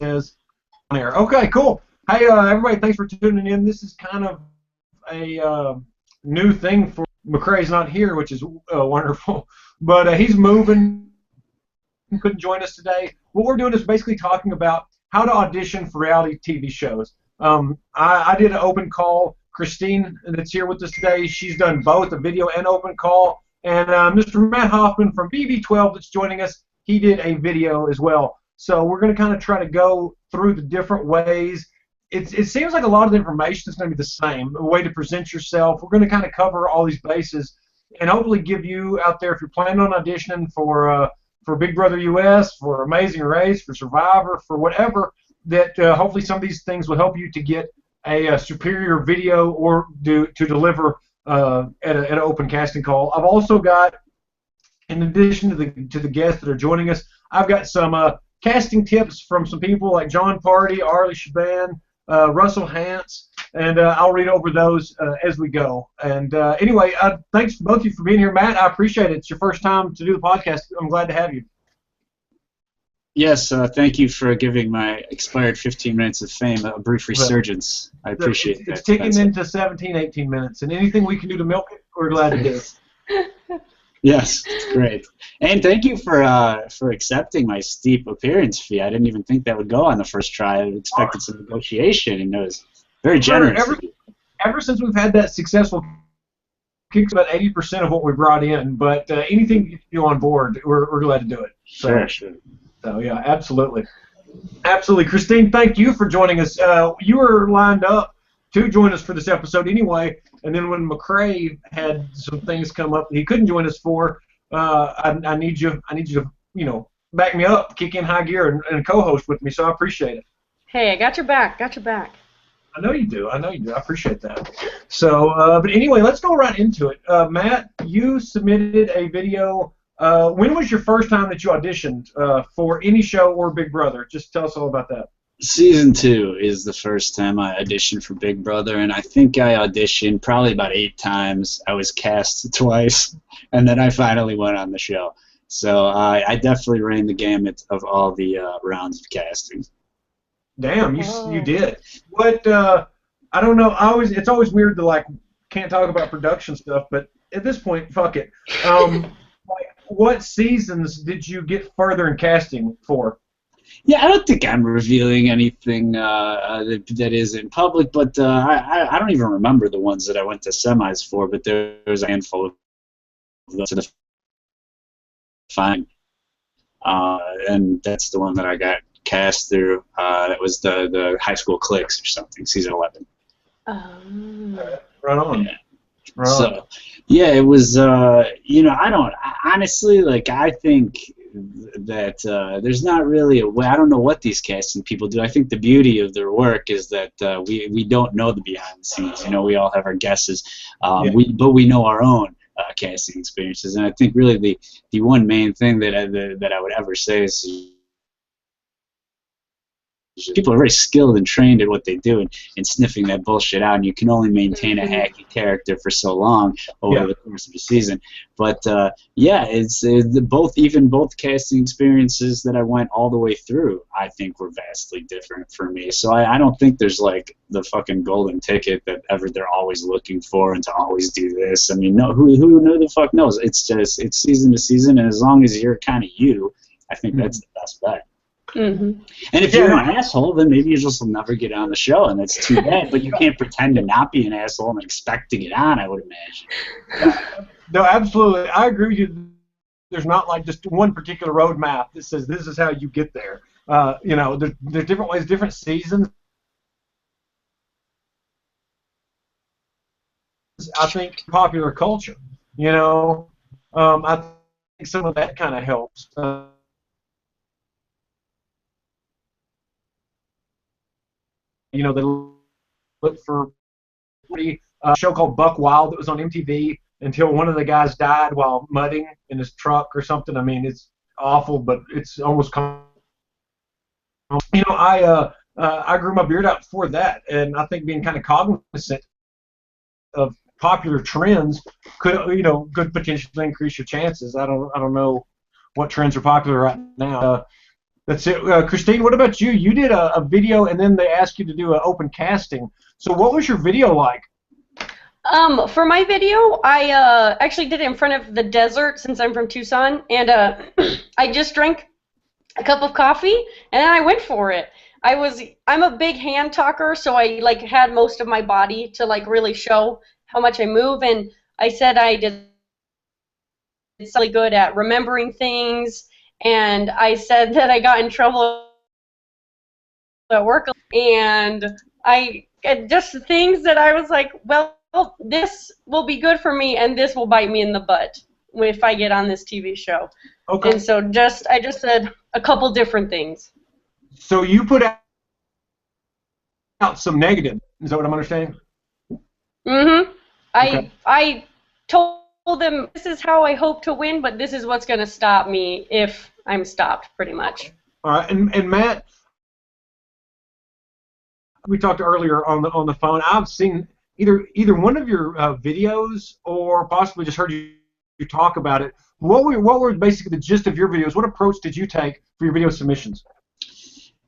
is on air. Okay, cool. Hey, everybody, thanks for tuning in. This is kind of a new thing for McCrae's not here, which is wonderful. But he's moving, couldn't join us today. What we're doing is basically talking about how to audition for reality TV shows. I did an open call. Christine, that's here with us today, she's done both a video and open call. And Mr. Matt Hoffman from BB12 that's joining us, he did a video as well. So we're going to kind of try to go through the different ways. It seems like a lot of the information is going to be the same, a way to present yourself. We're going to kind of cover all these bases and hopefully give you out there, if you're planning on auditioning for Big Brother US, for Amazing Race, for Survivor, for whatever, that hopefully some of these things will help you to get a superior video or to deliver at an open casting call. I've also got, in addition to the guests that are joining us, I've got some casting tips from some people like Jon Pardy, Arlie Shaban, Russell Hantz, and I'll read over those as we go. And anyway, thanks both of you for being here. Matt, I appreciate it. It's your first time to do the podcast. I'm glad to have you. Yes, thank you for giving my expired 15 minutes of fame a brief resurgence. I appreciate that. It's ticking into 17, 18 minutes, and anything we can do to milk it, we're glad to do. Yes, it's great. And thank you for accepting my steep appearance fee. I didn't even think that would go on the first try. I expected some negotiation, and it was very generous. Ever since we've had that successful kick, about 80% of what we brought in, but anything you can do on board, we're glad to do it. Sure. So yeah, absolutely. Absolutely. Christine, thank you for joining us. You were lined up to join us for this episode anyway, and then when McCrae had some things come up that he couldn't join us for, I need you to back me up, kick in high gear, and co-host with me. So I appreciate it. Hey, I got your back. Got your back. I know you do. I appreciate that. So, but anyway, let's go right into it. Matt, you submitted a video. When was your first time that you auditioned for any show or Big Brother? Just tell us all about that. Season 2 is the first time I auditioned for Big Brother, and I think I auditioned probably about 8 times. I was cast twice, and then I finally went on the show. So I definitely ran the gamut of all the rounds of casting. Damn, you did. What? I don't know. It's always weird to can't talk about production stuff, but at this point, fuck it. What seasons did you get further in casting for? Yeah, I don't think I'm revealing anything that is in public, but I don't even remember the ones that I went to semis for, but there was a handful of those to the fine. And that's the one that I got cast through. That was the high school cliques or something, season 11. Right on. Yeah. So, yeah, it was, honestly, I think that there's not really a way. I don't know what these casting people do. I think the beauty of their work is that we don't know the behind the scenes. We all have our guesses, but we know our own casting experiences. And I think really the one main thing that I would ever say is people are very skilled and trained at what they do and sniffing that bullshit out, and you can only maintain a hacky character for so long over the course of a season. But it's both casting experiences that I went all the way through, I think, were vastly different for me. So I don't think there's the fucking golden ticket that they're always looking for and to always do this. I mean, no, who the fuck knows? It's season to season, and as long as you're kind of you, I think that's the best bet. Mm-hmm. And if you're an asshole, then maybe you just will never get on the show, and that's too bad. But you can't pretend to not be an asshole and expect to get on, I would imagine. No, absolutely. I agree with you. There's not just one particular roadmap that says this is how you get there. There's different ways, different seasons. I think popular culture, I think some of that kind of helps. They look for a show called Buck Wild that was on MTV until one of the guys died while mudding in his truck or something. I mean, it's awful, but it's almost I grew my beard out before that, and I think being kind of cognizant of popular trends could potentially increase your chances. I don't know what trends are popular right now. That's it. Christine, what about you? You did a video, and then they asked you to do an open casting. So what was your video like? For my video, I actually did it in front of the desert since I'm from Tucson, and I just drank a cup of coffee, and then I went for it. I'm a big hand talker, so I like had most of my body to like really show how much I move, and I said I did really good at remembering things, and I said that I got in trouble at work, and I just things that I was like, well, this will be good for me, and this will bite me in the butt if I get on this TV show. Okay. And so I just said a couple different things. So you put out some negative. Is that what I'm understanding? Mm-hmm. Okay. I told them this is how I hope to win, but this is what's going to stop me if I'm stopped, pretty much. All right. And Matt, we talked earlier on the phone. I've seen either one of your videos or possibly just heard you talk about it. What were basically the gist of your videos? What approach did you take for your video submissions?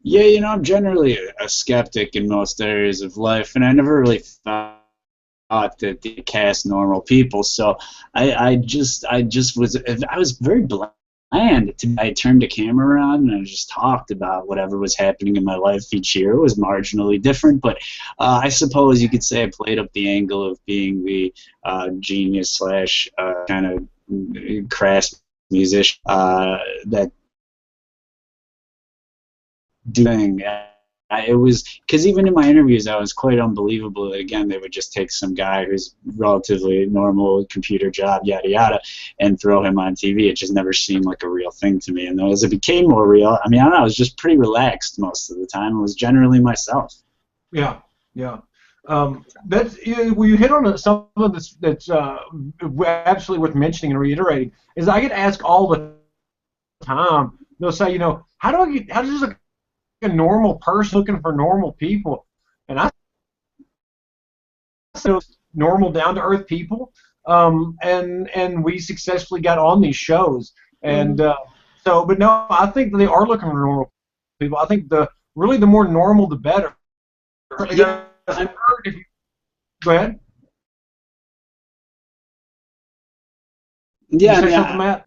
Yeah, you know, I'm generally a skeptic in most areas of life, and I never really thought that they cast normal people. So I was very bland. I turned the camera on and I just talked about whatever was happening in my life each year. It was marginally different, but I suppose you could say I played up the angle of being the genius slash kind of crass musician that doing. It was because even in my interviews, I was quite unbelievable that again they would just take some guy who's relatively normal computer job, yada yada, and throw him on TV. It just never seemed like a real thing to me. And as it became more real, I mean, I don't know, I was just pretty relaxed most of the time. I was generally myself. Yeah, yeah. That's you hit on something that's absolutely worth mentioning and reiterating. Is I get asked all the time. They'll say, you know, how does a normal person looking for normal people, and I say normal, down to earth people, and we successfully got on these shows, and but no, I think they are looking for normal people. I think the more normal, the better. Yeah. Go ahead. Yeah, you say something, Matt?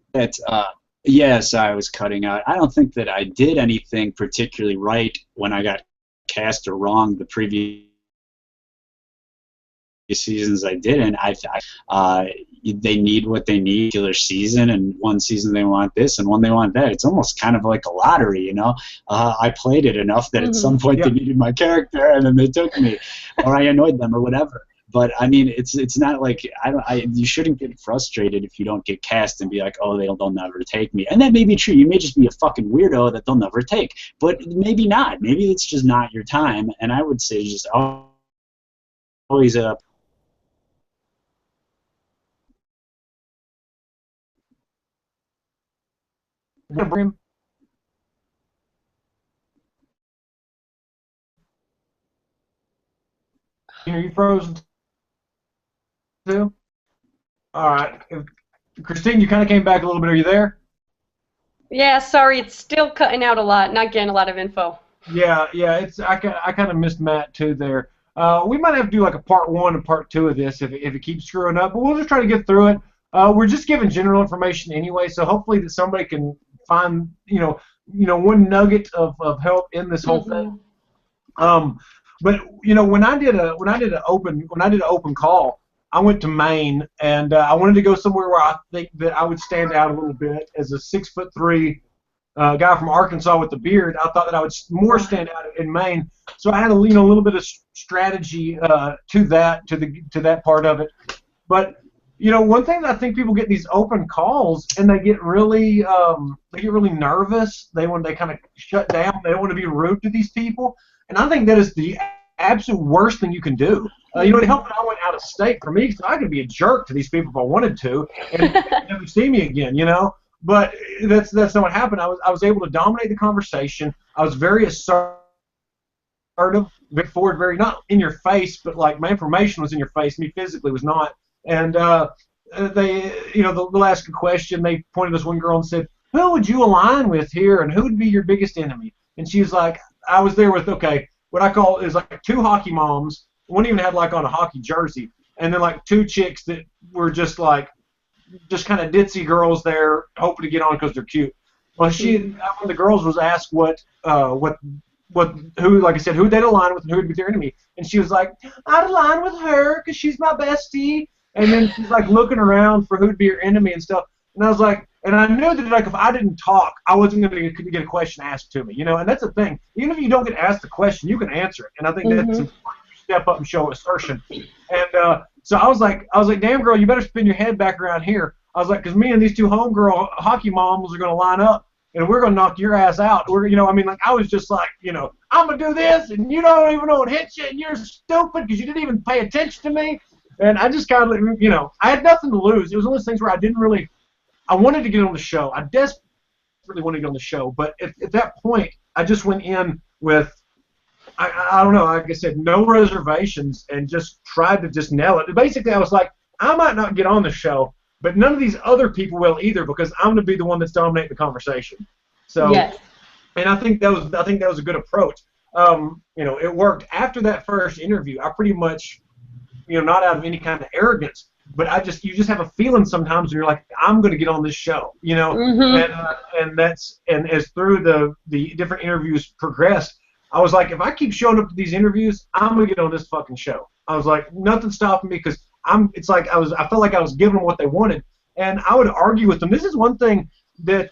Yes, I was cutting out. I don't think that I did anything particularly right when I got cast or wrong the previous seasons I didn't. They need what they need particular season, and one season they want this and one they want that. It's almost kind of like a lottery, you know. I played it enough that at some point they needed my character, and then they took me, or I annoyed them, or whatever. But I mean, it's not like you shouldn't get frustrated if you don't get cast and be like, oh, they'll never take me. And that may be true. You may just be a fucking weirdo that they'll never take. But maybe not. Maybe it's just not your time. And I would say just always Are you frozen too? All right. Christine, you kind of came back a little bit. Are you there? Yeah, sorry, it's still cutting out a lot, not getting a lot of info. Yeah. I kind of missed Matt too there. We might have to do like a part 1 and part 2 of this if it keeps screwing up, but we'll just try to get through it. We're just giving general information anyway, so hopefully that somebody can find one nugget of help in this whole thing. But you know, when I did an open call, I went to Maine, and I wanted to go somewhere where I think that I would stand out a little bit as a 6'3" guy from Arkansas with a beard. I thought that I would more stand out in Maine, so I had a little bit of strategy to that part of it. But you know, one thing that I think people get these open calls and they get really nervous. They kind of shut down. They don't want to be rude to these people, and I think that is the absolute worst thing you can do. You know, it helped that I went out of state for me, because I could be a jerk to these people if I wanted to, and never see me again. You know, but that's not what happened. I was able to dominate the conversation. I was very assertive, very forward, very not in your face, but like my information was in your face. Me physically was not. And they'll ask a question. They pointed to this one girl and said, who would you align with here, and who would be your biggest enemy? And she was like, I was there with, okay, what I call is like two hockey moms. One even had like on a hockey jersey, and then like two chicks that were just kind of ditzy girls there, hoping to get on because they're cute. Well, one of the girls was asked who, like I said, who they'd align with and who would be their enemy, and she was like, I'd align with her because she's my bestie. And then she's like looking around for who'd be her enemy and stuff, and I was like, and I knew that like if I didn't talk, I wasn't going to get a question asked to me, you know, and that's the thing. Even if you don't get asked the question, you can answer it, and I think that's important to step up and show assertion. And so I was like, damn girl, you better spin your head back around here. I was like, because me and these two homegirl hockey moms are going to line up, and we're going to knock your ass out. You know, I mean, like I was just like, you know, I'm going to do this, and you don't even know what hit you, and you're stupid because you didn't even pay attention to me. And I just kind of, you know, I had nothing to lose. It was one of those things where I wanted to get on the show. I desperately wanted to get on the show. But at that point, I just went in with, I don't know, like I said, no reservations and just tried to just nail it. Basically, I was like, I might not get on the show, but none of these other people will either because I'm going to be the one that's dominating the conversation. So, yes. And I think that was a good approach. You know, it worked. After that first interview, I pretty much, you know, not out of any kind of arrogance, but you just have a feeling sometimes when you're like, I'm going to get on this show, you know, and as through the different interviews progressed, I was like, if I keep showing up to these interviews, I'm going to get on this fucking show. I was like, nothing's stopping me because I felt like I was giving them what they wanted, and I would argue with them. This is one thing that,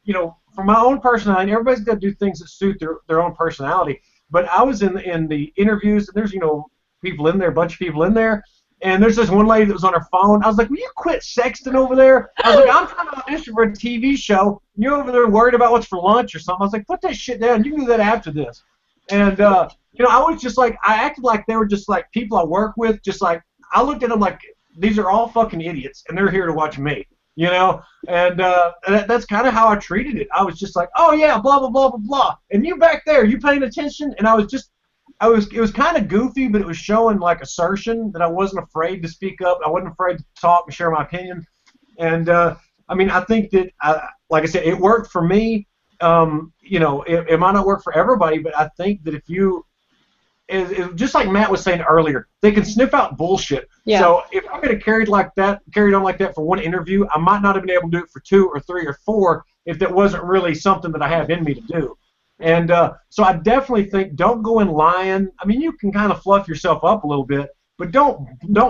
you know, for my own personality, everybody's got to do things that suit their own personality, but I was in the interviews, and there's, you know, people in there, a bunch of people in there, and there's this one lady that was on her phone. I was like, will you quit sexting over there? I was like, I'm trying to audition for a TV show. You're over there worried about what's for lunch or something. I was like, put that shit down. You can do that after this. And, you know, I was just like, I acted like they were just like people I work with, just like, I looked at them like, these are all fucking idiots, and they're here to watch me, you know? And that's kind of how I treated it. I was just like, oh, yeah, blah, blah, blah, blah, blah. And you back there, you paying attention? And it was kind of goofy, but it was showing like assertion that I wasn't afraid to speak up. I wasn't afraid to talk and share my opinion. And I mean, I think that, like I said, it worked for me. You know, it might not work for everybody, but I think that if you, just like Matt was saying earlier, they can sniff out bullshit. Yeah. So if I could have carried on like that for one interview, I might not have been able to do it for 2 or 3 or 4 if that wasn't really something that I have in me to do. And so I definitely think don't go in lying. I mean, you can kind of fluff yourself up a little bit, but don't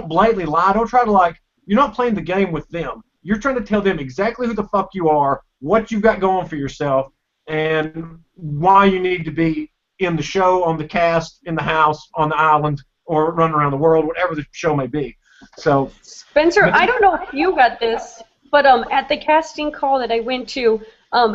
blatantly lie. Don't try to like, you're not playing the game with them. You're trying to tell them exactly who the fuck you are, what you've got going for yourself, and why you need to be in the show, on the cast, in the house, on the island, or running around the world, whatever the show may be. So, Spencer, I don't know if you got this, but at the casting call that I went to,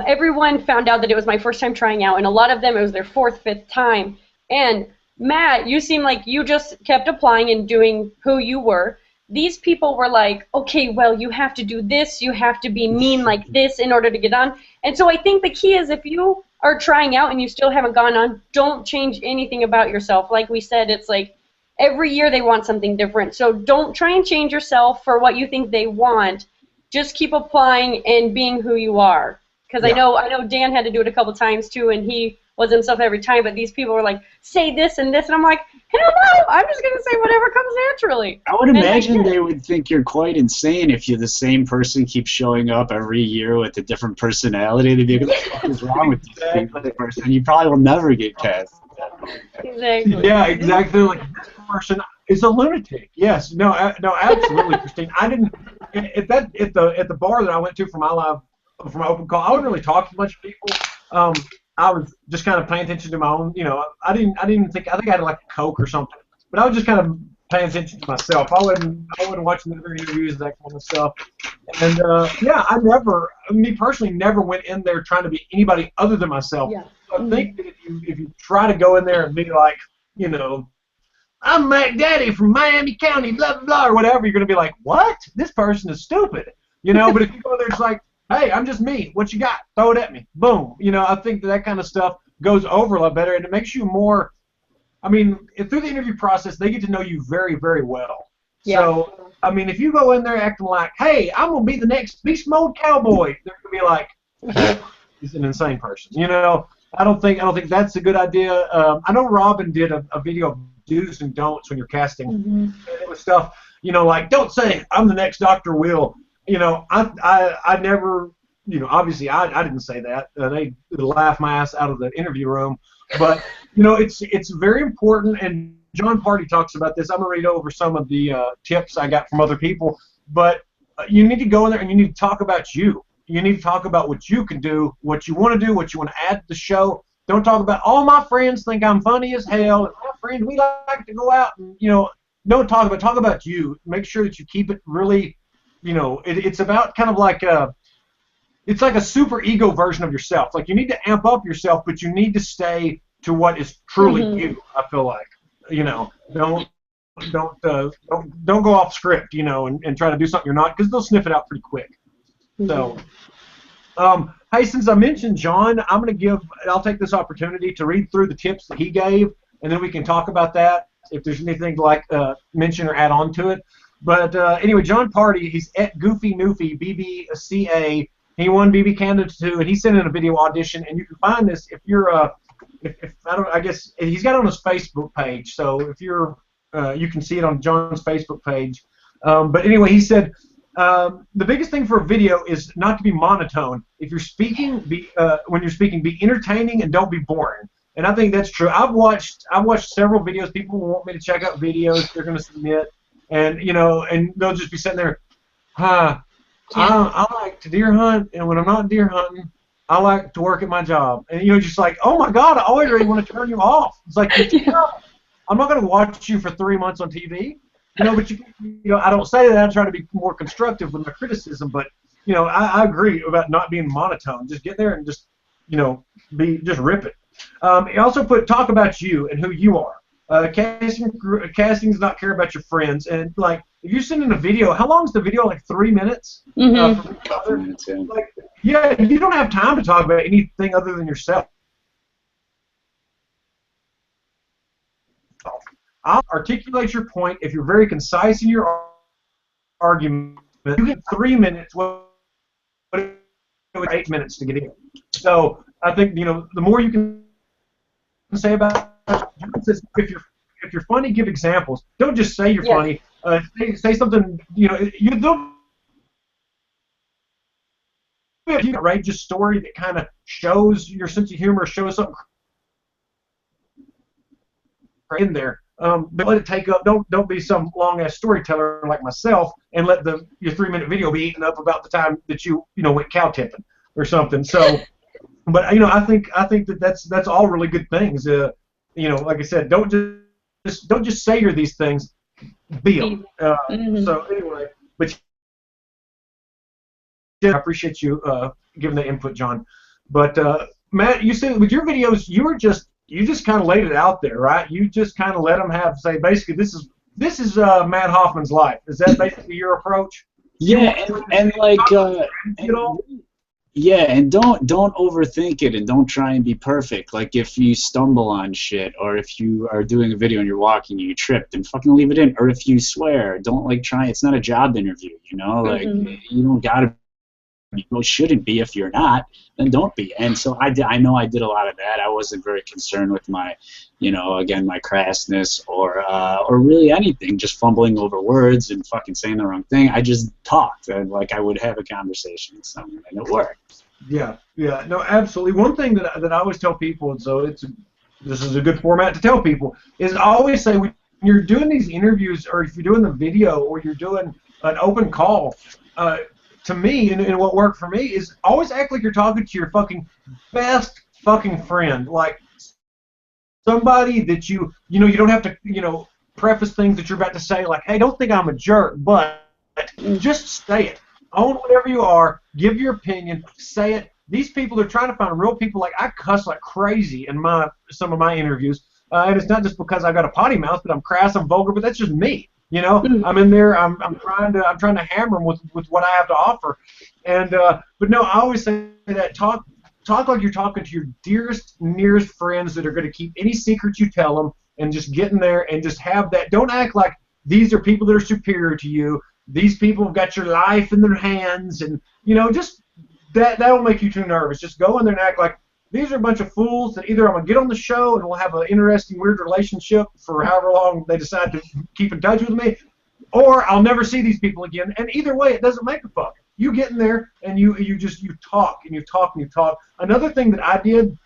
everyone found out that it was my first time trying out, and a lot of them, it was their 4th, 5th time. And Matt, you seem like you just kept applying and doing who you were. These people were like, okay, well, you have to do this, you have to be mean like this in order to get on. And so I think the key is if you are trying out and you still haven't gone on, don't change anything about yourself. Like we said, it's like every year they want something different. So don't try and change yourself for what you think they want. Just keep applying and being who you are. Because I know Dan had to do it a couple times too, and he was himself every time. But these people were like, say this and this, and I'm like, hell no! I'm just gonna say whatever comes naturally. I would imagine they would think you're quite insane if you're the same person keeps showing up every year with a different personality. They'd be like, what the fuck is wrong with this person? You probably will never get cast. Exactly. Yeah, exactly. Like this person is a lunatic. Yes. No, absolutely, Christine. I didn't at the bar that I went to for my open call. I wouldn't really talk to a bunch of people. I was just kind of paying attention to my own. You know, I think I had like a Coke or something, but I was just kind of paying attention to myself. I wasn't watching the other interviews and that kind of stuff. And yeah, me personally, never went in there trying to be anybody other than myself. Yeah. So I think that if you try to go in there and be like, you know, I'm Mac Daddy from Miami County, blah blah blah, or whatever, you're gonna be like, what? This person is stupid, you know. But if you go there, it's like, hey, I'm just me. What you got? Throw it at me. Boom. You know, I think that kind of stuff goes over a lot better, and it makes you more. I mean, through the interview process, they get to know you very, very well. Yeah. So, I mean, if you go in there acting like, hey, I'm going to be the next beast mode cowboy, they're going to be like, is an insane person. You know, I don't think that's a good idea. I know Robin did a video of do's and don'ts when you're casting. And it was stuff, you know, like don't say I'm the next Dr. Will. You know, I never, you know, obviously I didn't say that. They laughed my ass out of the interview room. But you know, it's very important, and Jon Pardy talks about this. I'm gonna read over some of the tips I got from other people. But you need to go in there and you need to talk about you. You need to talk about what you can do, what you want to do, what you want to add to the show. Don't talk about all my friends think I'm funny as hell. And my friends, we like to go out and, you know, don't talk about you. Make sure that you keep it really, you know, it's about kind of like it's like a super ego version of yourself. Like you need to amp up yourself, but you need to stay to what is truly you. I feel like, you know, don't go off script, you know, and try to do something you're not, because they'll sniff it out pretty quick. So, hey, since I mentioned Jon, I'll take this opportunity to read through the tips that he gave, and then we can talk about that if there's anything to like mention or add on to it. But anyway, Jon Pardy, he's at Goofy Noofy, BBCA. He won BB Canada 2, and he sent in a video audition, and you can find this if you're I guess he's got it on his Facebook page, so if you're you can see it on Jon's Facebook page. But anyway, he said the biggest thing for a video is not to be monotone. If you're speaking, when you're speaking, be entertaining and don't be boring. And I think that's true. I've watched several videos. People want me to check out videos they're going to submit, and you know, and they'll just be sitting there, I like to deer hunt, and when I'm not deer hunting, I like to work at my job. And you know, just like, oh my God, I always really want to turn you off. It's like, I'm not going to watch you for 3 months on TV. You know, but you know, I don't say that. I try to be more constructive with my criticism, but you know, I agree about not being monotone. Just get there and just, you know, just rip it. He also put talk about you and who you are. Casting does not care about your friends, and like if you're sending a video, how long is the video? Like 3 minutes. Couple minutes, yeah. Like, yeah, you don't have time to talk about anything other than yourself. I'll articulate your point. If you're very concise in your argument, you get 3 minutes. What 8 minutes to get in. So I think, you know, the more you can say about it, if you're funny, give examples. Don't just say you're funny. Say something. You know, you don't. Right, just story that kind of shows your sense of humor, shows something in there. But let it take up. Don't be some long ass storyteller like myself, and let your 3 minute video be eaten up about the time that you went cow tipping or something. So, but you know, I think that's all really good things. You know, like I said, don't just say you're these things. Be them. So anyway, but I appreciate you giving the input, Jon. But Matt, you said with your videos, you just kind of laid it out there, right? You just kind of let them say, basically, this is Matt Hoffman's life. Is that basically your approach? Yeah, and like, yeah, and don't overthink it, and don't try and be perfect. Like if you stumble on shit, or if you are doing a video and you're walking and you trip, then fucking leave it in. Or if you swear, don't like try. It's not a job interview, you know. Like you don't gotta. You shouldn't be. If you're not, then don't be. And so I know I did a lot of that. I wasn't very concerned with my, you know, again, my crassness or really anything, just fumbling over words and fucking saying the wrong thing. I just talked, and like I would have a conversation with someone, and it worked. Yeah, no, absolutely. One thing that I always tell people, and so this is a good format to tell people, is I always say when you're doing these interviews, or if you're doing the video, or you're doing an open call, to me, and what worked for me, is always act like you're talking to your fucking best fucking friend, like somebody that you know you don't have to, you know, preface things that you're about to say, like, hey, don't think I'm a jerk, but just say it. Own whatever you are, give your opinion, say it. These people are trying to find real people. Like, I cuss like crazy in some of my interviews, and it's not just because I've got a potty mouth, but I'm crass, I'm vulgar, but that's just me. You know, I'm in there. I'm trying to hammer them with what I have to offer, and but no, I always say that talk like you're talking to your dearest, nearest friends that are going to keep any secret you tell them, and just get in there and just have that. Don't act like these are people that are superior to you. These people have got your life in their hands, and you know, just that'll make you too nervous. Just go in there and act like these are a bunch of fools that either I'm going to get on the show and we'll have an interesting, weird relationship for however long they decide to keep in touch with me, or I'll never see these people again. And either way, it doesn't make a fuck. You get in there and you talk and you talk and you talk. Another thing that I did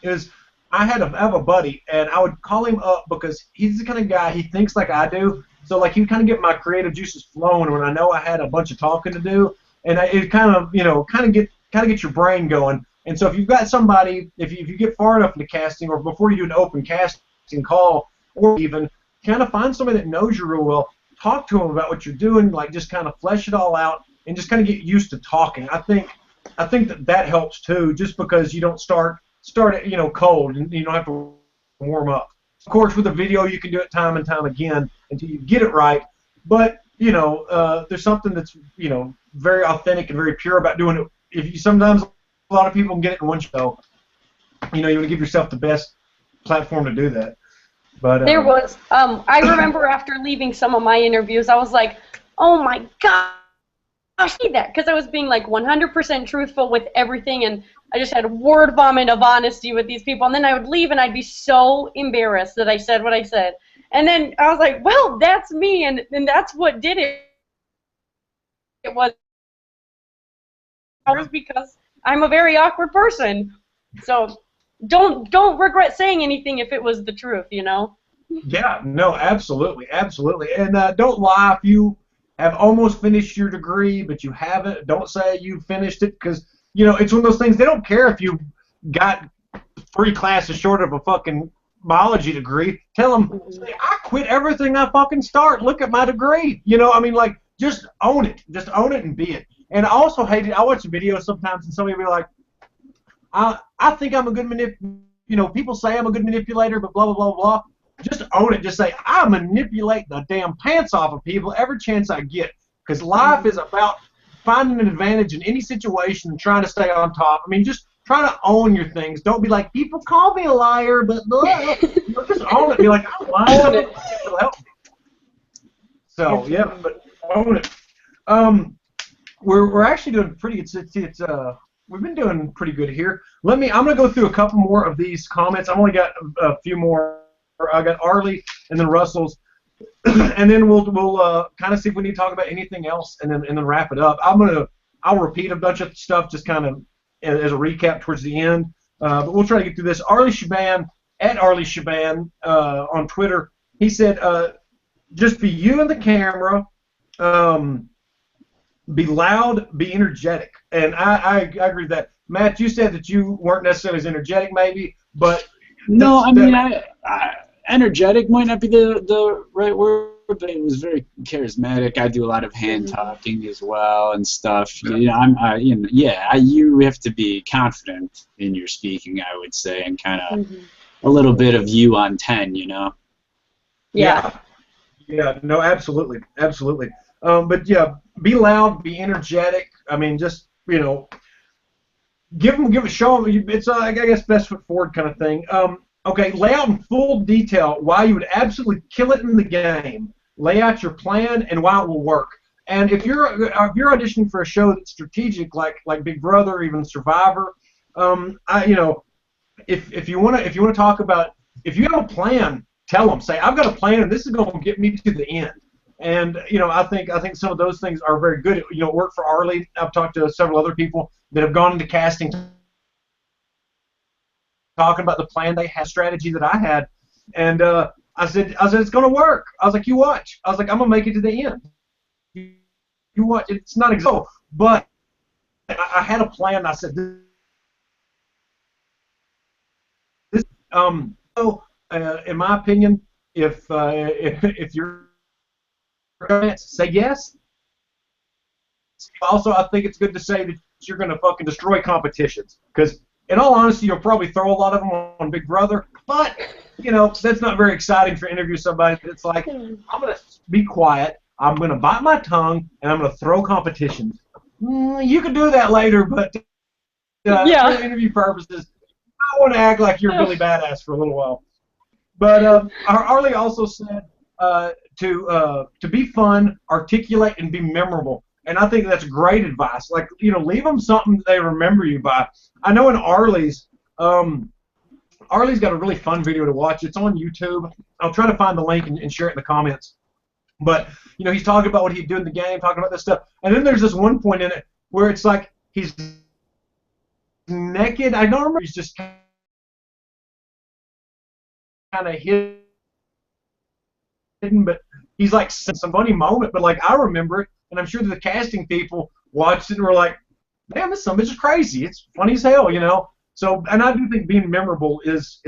is I have a buddy, and I would call him up because he's the kind of guy, he thinks like I do. So like he kind of get my creative juices flowing when I know I had a bunch of talking to do, and it kind of get your brain going. And so if you've got somebody, if you get far enough into casting, or before you do an open casting call, or even kind of find somebody that knows you real well, talk to them about what you're doing, like just kind of flesh it all out, and just kind of get used to talking. I think that helps too, just because you don't start it, cold, and you don't have to warm up. Of course, with a video, you can do it time and time again until you get it right. But there's something that's very authentic and very pure about doing it. Sometimes a lot of people can get it in one show. You want to give yourself the best platform to do that. But there was I remember after leaving some of my interviews, I was like, oh my gosh, I see that, because I was being like 100% truthful with everything, and I just had a word vomit of honesty with these people, and then I would leave and I'd be so embarrassed that I said what I said. And then I was like, well, that's me, and that's what did it. It was because I'm a very awkward person. So don't regret saying anything if it was the truth, Yeah, no, absolutely, absolutely. And don't lie if you have almost finished your degree, but you haven't. Don't say you finished it, because, it's one of those things, they don't care if you got 3 classes short of a fucking biology degree. Tell them, say, I quit everything I fucking start. Look at my degree. Just own it. Just own it and be it. And I also hate it. I watch videos sometimes, and somebody will be like, I think I'm a good people say I'm a good manipulator, but blah, blah, blah, blah. Just own it. Just say, I manipulate the damn pants off of people every chance I get, because life is about finding an advantage in any situation and trying to stay on top. I mean, just try to own your things. Don't be like, people call me a liar, but blah. Just own it. Be like, I'm lying. It'll help me. So, yeah, but own it. We're actually doing pretty good. We've been doing pretty good here. I'm gonna go through a couple more of these comments. I've only got a few more. I got Arlie and then Russell's, and then we'll kind of see if we need to talk about anything else, and then wrap it up. I'll repeat a bunch of stuff just kind of as a recap towards the end, but we'll try to get through this. Arlie Shaban at Arlie Shaban on Twitter. He said, just be you and the camera. Be loud, be energetic. And I agree with that. Matt, you said that you weren't necessarily as energetic, maybe, but... No, energetic might not be the right word, but it was very charismatic. I do a lot of hand talking as well and stuff. You have to be confident in your speaking, I would say, and kind of a little bit of you on 10, Yeah. Yeah, no, absolutely. Absolutely. But yeah, be loud, be energetic. I mean, just show them. It's I guess best foot forward kind of thing. Okay, lay out in full detail why you would absolutely kill it in the game. Lay out your plan and why it will work. And if you're auditioning for a show that's strategic, like Big Brother or even Survivor, if you want to talk about, if you have a plan, tell them. Say, I've got a plan, and this is going to get me to the end. And I think some of those things are very good. It worked for Arlie. I've talked to several other people that have gone into casting, talking about the plan they had, strategy that I had, and I said it's going to work. I was like, you watch. I was like, I'm going to make it to the end. You watch. It's not exact, but I had a plan. I said this. In my opinion, if you're say yes. Also, I think it's good to say that you're going to fucking destroy competitions, because in all honesty, you'll probably throw a lot of them on Big Brother, but that's not very exciting for interview somebody that's like, I'm going to be quiet, I'm going to bite my tongue, and I'm going to throw competitions. You can do that later, but for interview purposes, I want to act like you're really badass for a little while. But Arlie also said to be fun, articulate, and be memorable. And I think that's great advice. Like, leave them something that they remember you by. I know in Arlie's got a really fun video to watch. It's on YouTube. I'll try to find the link and share it in the comments. But, he's talking about what he'd do in the game, talking about this stuff. And then there's this one point in it where it's like he's naked. I don't remember. He's just kind of hidden, but he's like some funny moment. But, like, I remember it, and I'm sure that the casting people watched it and were like, damn, this bitch is crazy. It's funny as hell, So, and I do think being memorable is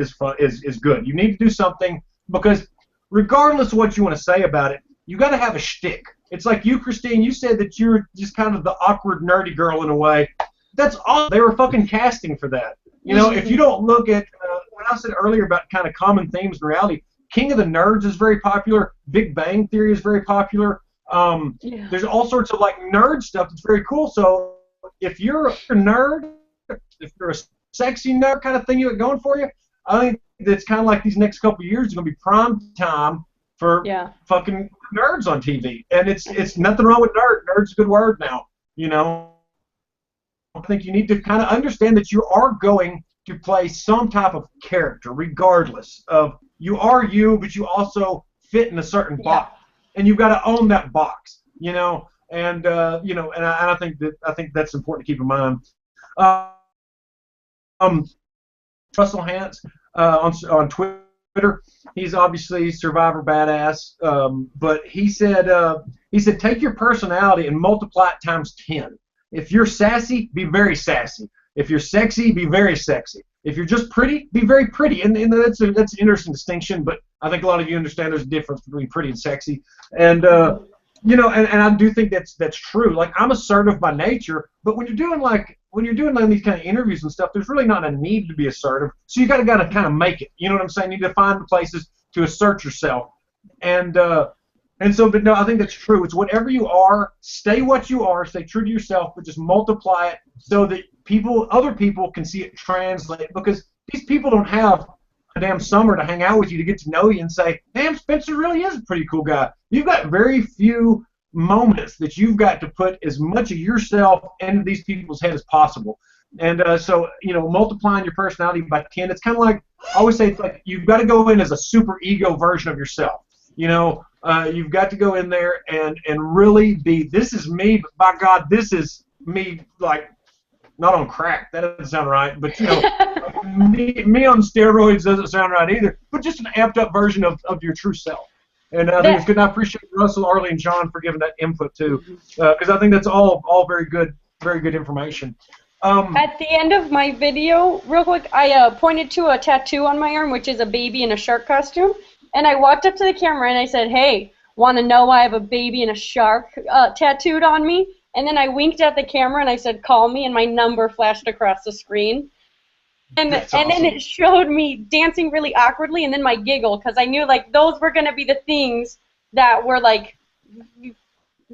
good. You need to do something because regardless of what you want to say about it, you got to have a shtick. It's like you, Christine, you said that you're just kind of the awkward, nerdy girl in a way. That's all. They were fucking casting for that. If you don't look at what I said earlier about kind of common themes in reality, King of the Nerds is very popular. Big Bang Theory is very popular. There's all sorts of like nerd stuff that's very cool. So if you're a nerd, if you're a sexy nerd kind of thing you got going for you, I think that's kind of like these next couple of years is going to be prime time for fucking nerds on TV. And it's nothing wrong with nerd. Nerd's a good word now, I think you need to kind of understand that you are going to play some type of character, regardless of you are you, but you also fit in a certain box, and you've got to own that box, and I think that's important to keep in mind. Russell Hantz on Twitter, he's obviously Survivor badass, but he said take your personality and multiply it times 10. If you're sassy, be very sassy. If you're sexy, be very sexy. If you're just pretty, be very pretty. And that's an interesting distinction, but I think a lot of you understand there's a difference between pretty and sexy. And and I do think that's true. Like, I'm assertive by nature, but when you're doing these kind of interviews and stuff, there's really not a need to be assertive. So you gotta kind of make it. You know what I'm saying? You need to find the places to assert yourself. But no, I think that's true. It's whatever you are, stay what you are, stay true to yourself, but just multiply it so that other people can see it translate. Because these people don't have a damn summer to hang out with you to get to know you and say, damn, Spencer really is a pretty cool guy. You've got very few moments that you've got to put as much of yourself into these people's head as possible. And so, multiplying your personality by 10, it's kind of like, I always say, it's like you've got to go in as a super ego version of yourself. You've got to go in there and really be, this is me, but by God, this is me, like, not on crack. That doesn't sound right, but me on steroids doesn't sound right either. But just an amped up version of your true self. And I think it's good. And I appreciate Russell, Arlie, and Jon for giving that input too, because I think that's all very good information. At the end of my video, real quick, I pointed to a tattoo on my arm, which is a baby in a shark costume, and I walked up to the camera and I said, "Hey, want to know why I have a baby and a shark tattooed on me?" And then I winked at the camera and I said, "Call me," and my number flashed across the screen. And awesome. Then it showed me dancing really awkwardly, and then my giggle, because I knew like those were gonna be the things that were like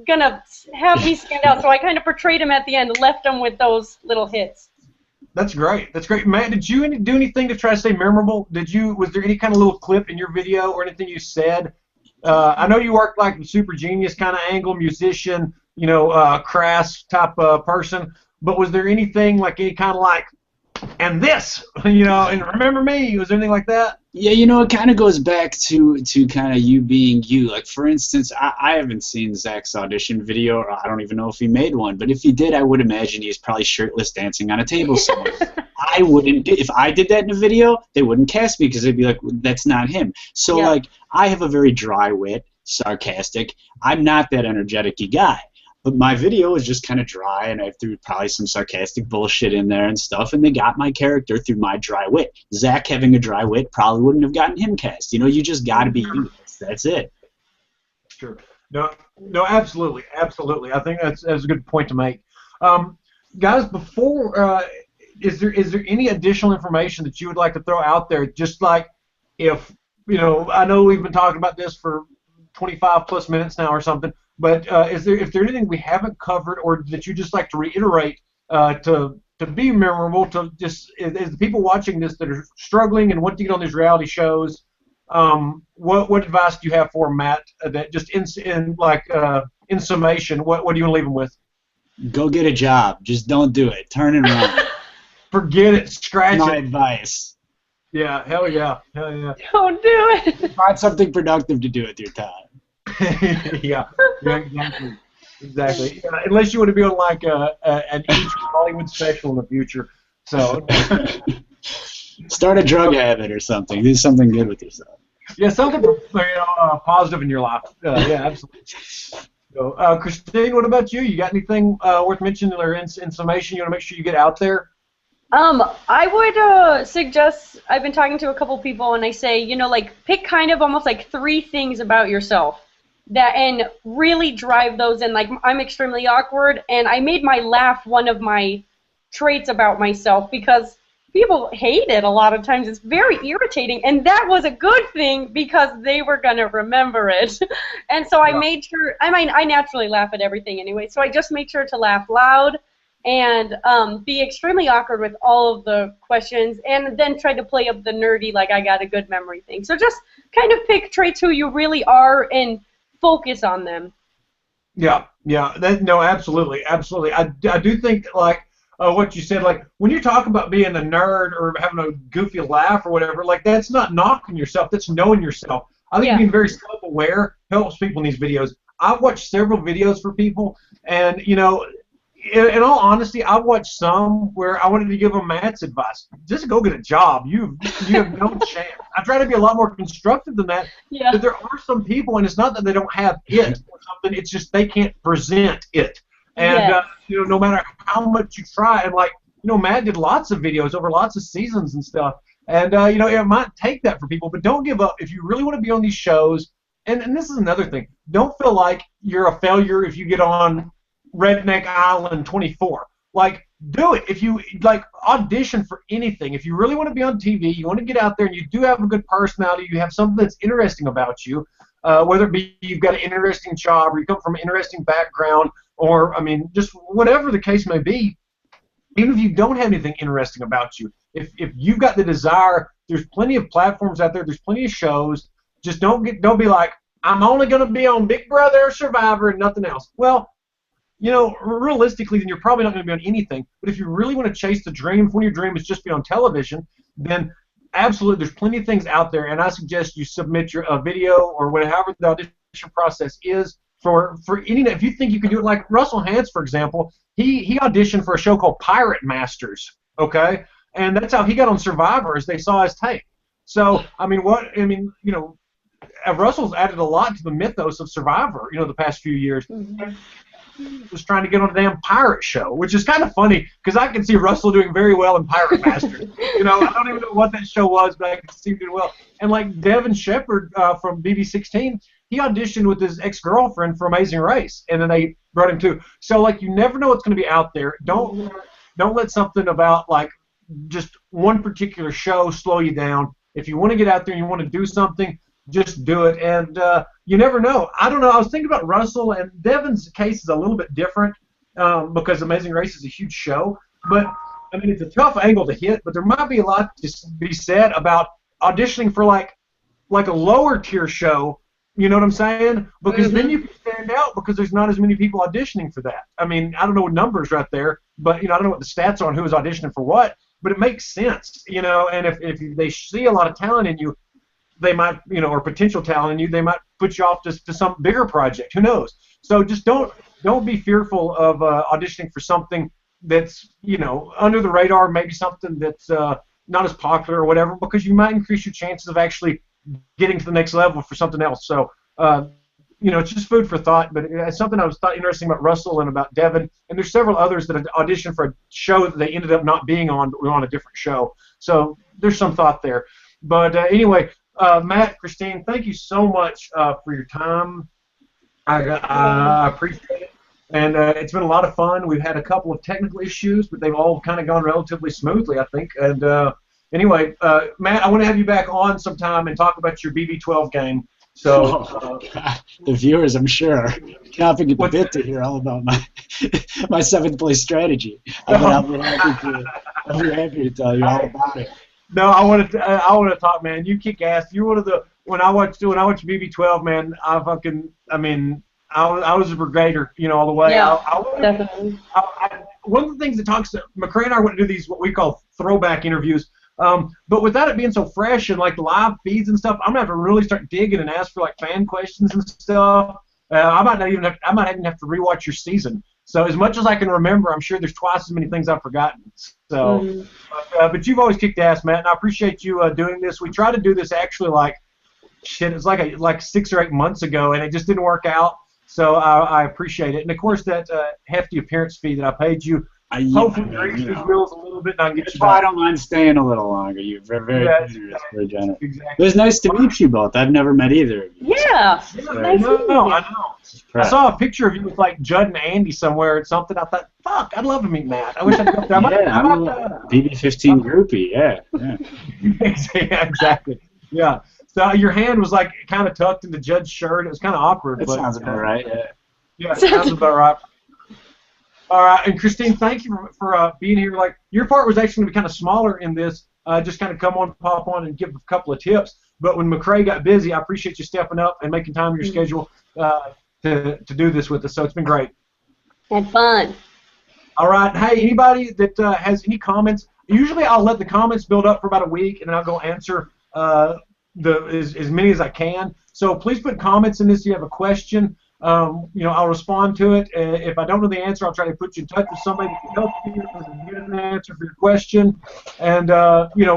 gonna have me stand out. So I kind of portrayed him at the end, left him with those little hits. That's great. That's great, Matt. Did you do anything to try to stay memorable? Was there any kind of little clip in your video or anything you said? I know you worked like a super genius kind of angle, musician, crass type person. But was there anything like any kind of like, and this, and remember me? Was there anything like that? Yeah, it kind of goes back to kind of you being you. Like, for instance, I haven't seen Zach's audition video, or I don't even know if he made one. But if he did, I would imagine he's probably shirtless dancing on a table somewhere. I wouldn't. If I did that in a video, they wouldn't cast me because they'd be like, that's not him. So, like, I have a very dry wit, sarcastic. I'm not that energetic-y guy. But my video was just kind of dry, and I threw probably some sarcastic bullshit in there and stuff, and they got my character through my dry wit. Zach having a dry wit probably wouldn't have gotten him cast. You just got to be you. That's it. Sure. No, absolutely. I think that's a good point to make. Guys, before, is there any additional information that you would like to throw out there? Just like if, I know we've been talking about this for 25 plus minutes now or something, but if there's anything we haven't covered or that you just like to reiterate to be memorable, to just as the people watching this that are struggling and want to get on these reality shows, what advice do you have for Matt that just in in summation, what do you want to leave them with? Go get a job. Just don't do it. Turn and run. Forget it. Scratch My it. advice. Yeah, hell yeah. Hell yeah. Don't do it. Find something productive to do with your time. Yeah, exactly. Exactly. Yeah, unless you want to be on like an each Hollywood special in the future. So Start a drug habit or something. Do something good with yourself. yeah, something positive in your life. Yeah, absolutely. So, Christine, what about you? You got anything worth mentioning or in summation you want to make sure you get out there? I would suggest, I've been talking to a couple people and I say, you know, like pick kind of almost like 3 things about yourself that and really drive those in. Like I'm extremely awkward and I made my laugh one of my traits about myself because people hate it a lot of times. It's very irritating, and that was a good thing because they were going to remember it. And so I made sure, I mean, I naturally laugh at everything anyway, so I just made sure to laugh loud and be extremely awkward with all of the questions, and then try to play up the nerdy, like I got a good memory thing. So just kind of pick traits who you really are and focus on them. Yeah, yeah. No, absolutely, absolutely. I do think, like, what you said, like, when you talk about being a nerd or having a goofy laugh or whatever, like, that's not knocking yourself, that's knowing yourself. I think being very self-aware helps people in these videos. I've watched several videos for people, and, you know, in all honesty, I've watched some where I wanted to give them Matt's advice. Just go get a job. You have no chance. I try to be a lot more constructive than that. Yeah. But there are some people, and it's not that they don't have it or something, it's just they can't present it. And, you know, no matter how much you try, and like, you know, Matt did lots of videos over lots of seasons and stuff. And, you know, it might take that for people, but don't give up. If you really want to be on these shows, and this is another thing, don't feel like you're a failure if you get on Redneck Island 24. Like, do it. If you, like, audition for anything. If you really want to be on TV, you want to get out there, and you do have a good personality, you have something that's interesting about you, whether it be you've got an interesting job or you come from an interesting background, or, I mean, just whatever the case may be, even if you don't have anything interesting about you, if you've got the desire, there's plenty of platforms out there, there's plenty of shows. Just don't be like, I'm only going to be on Big Brother or Survivor and nothing else. Well, you know, realistically, then you're probably not going to be on anything. But if you really want to chase the dream, if one of your dreams is just be on television, then absolutely, there's plenty of things out there, and I suggest you submit your video or whatever the audition process is for any. If you think you can do it, like Russell Hantz, for example, he auditioned for a show called Pirate Masters, okay, and that's how he got on Survivor, as they saw his tape. So you know, Russell's added a lot to the mythos of Survivor, you know, the past few years. Mm-hmm. He was trying to get on a damn pirate show, which is kind of funny because I can see Russell doing very well in Pirate Masters. You know, I don't even know what that show was, but I can see him doing well. And like Devin Shepard from BB16, he auditioned with his ex-girlfriend for Amazing Race, and then they brought him too. So like, you never know what's going to be out there. Don't let something about like just one particular show slow you down. If you want to get out there and you want to do something, just do it, and you never know. I don't know. I was thinking about Russell, and Devin's case is a little bit different because Amazing Race is a huge show. But, I mean, it's a tough angle to hit, but there might be a lot to be said about auditioning for, like a lower-tier show, you know what I'm saying? Because then you can stand out because there's not as many people auditioning for that. I mean, I don't know what numbers right there, but, you know, I don't know what the stats are on who is auditioning for what, but it makes sense, you know, and if they see a lot of talent in you, they might, you know, or potential talent in you, they might put you off to some bigger project. Who knows? So just don't be fearful of auditioning for something that's, you know, under the radar, maybe something that's not as popular or whatever, because you might increase your chances of actually getting to the next level for something else. So, you know, it's just food for thought, but it's something I was thought interesting about Russell and about Devin, and there's several others that auditioned for a show that they ended up not being on, but were on a different show. So there's some thought there. But anyway, Matt, Christine, thank you so much for your time. I appreciate it. And it's been a lot of fun. We've had a couple of technical issues, but they've all kind of gone relatively smoothly, I think. And anyway, Matt, I want to have you back on sometime and talk about your BB12 game. So the viewers, I'm sure, chomping at the bit to hear all about my my 7th place strategy. I'll be happy to tell you all about it. No, I want to talk, man. You kick ass. You're one of the when I watch BB12, man. I mean, I was a brigader, all the way. Yeah, definitely. One of the things that McCrae and I want to do these what we call throwback interviews. But without it being so fresh and like the live feeds and stuff, I'm gonna have to really start digging and ask for like fan questions and stuff. I might even have to rewatch your season. So as much as I can remember, I'm sure there's twice as many things I've forgotten. So, but you've always kicked ass, Matt, and I appreciate you doing this. We tried to do this actually it's like 6 or 8 months ago, and it just didn't work out. So I appreciate it, and of course that hefty appearance fee that I paid you. Hopefully, grease these wheels a little bit, and I can get That's you why back. I don't mind staying a little longer. You're very generous, very generous. Exactly. It was nice to meet you both. I've never met either of you. Yeah. Nice I know. I saw a picture of you with like Judd and Andy somewhere or something. I thought, fuck, I'd love to meet Matt. I wish I'd go there. I'm a BB-15 groupie. Yeah. Yeah, exactly. Yeah. So your hand was like kind of tucked into Judd's shirt. It was kind of awkward. That sounds about right. Yeah. Yeah, sounds about right. All right, and Christine, thank you for being here. Like your part was actually going to be kind of smaller in this, just kind of come on, pop on, and give a couple of tips. But when McCrae got busy, I appreciate you stepping up and making time in your schedule to do this with us. So it's been great. Had fun. All right, hey, anybody that has any comments? Usually I'll let the comments build up for about a week, and then I'll go answer as many as I can. So please put comments in this if you have a question. I'll respond to it. If I don't know the answer, I'll try to put you in touch with somebody that can help you get an answer for your question. And,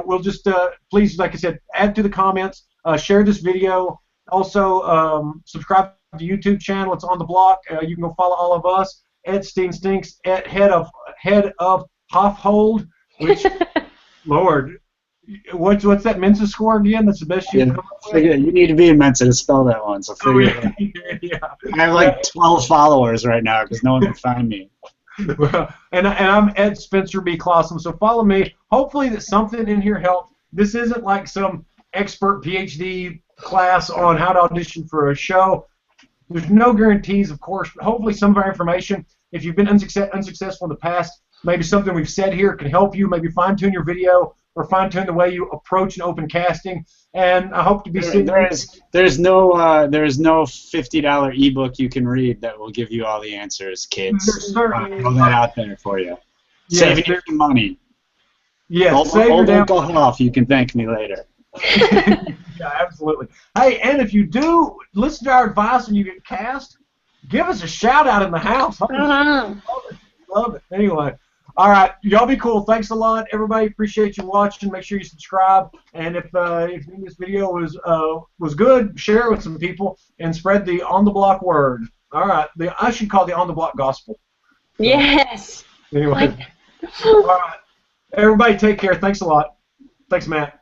we'll just, please, like I said, add to the comments, share this video. Also, subscribe to the YouTube channel. It's on the block. You can go follow all of us at Steen Stinks, at head of Hoffhold, which, Lord, what's that Mensa score again? That's the best you can come up with? You need to be in Mensa to spell that one, so figure it out. Yeah. I have like 12 followers right now because no one can find me. Well, and I'm Ed Spencer B. Clausen, so follow me. Hopefully that something in here helped. This isn't like some expert PhD class on how to audition for a show. There's no guarantees, of course, but hopefully some of our information, if you've been unsuccessful in the past, maybe something we've said here can help you, maybe fine-tune your video or fine-tune the way you approach an open casting. And I hope to be seeing there's no $50 ebook you can read that will give you all the answers, kids. Throw that out there for you. Yes, saving you some money. Yes, Uncle Hoff, you can thank me later. Yeah, absolutely. Hey, and if you do listen to our advice and you get cast, give us a shout out in the house. Love it. Anyway. All right, y'all be cool. Thanks a lot, everybody. Appreciate you watching. Make sure you subscribe, and if you think this video was good, share it with some people and spread the on the block word. All right, I should call the on the block gospel. So, yes. Anyway, all right, everybody, take care. Thanks a lot. Thanks, Matt.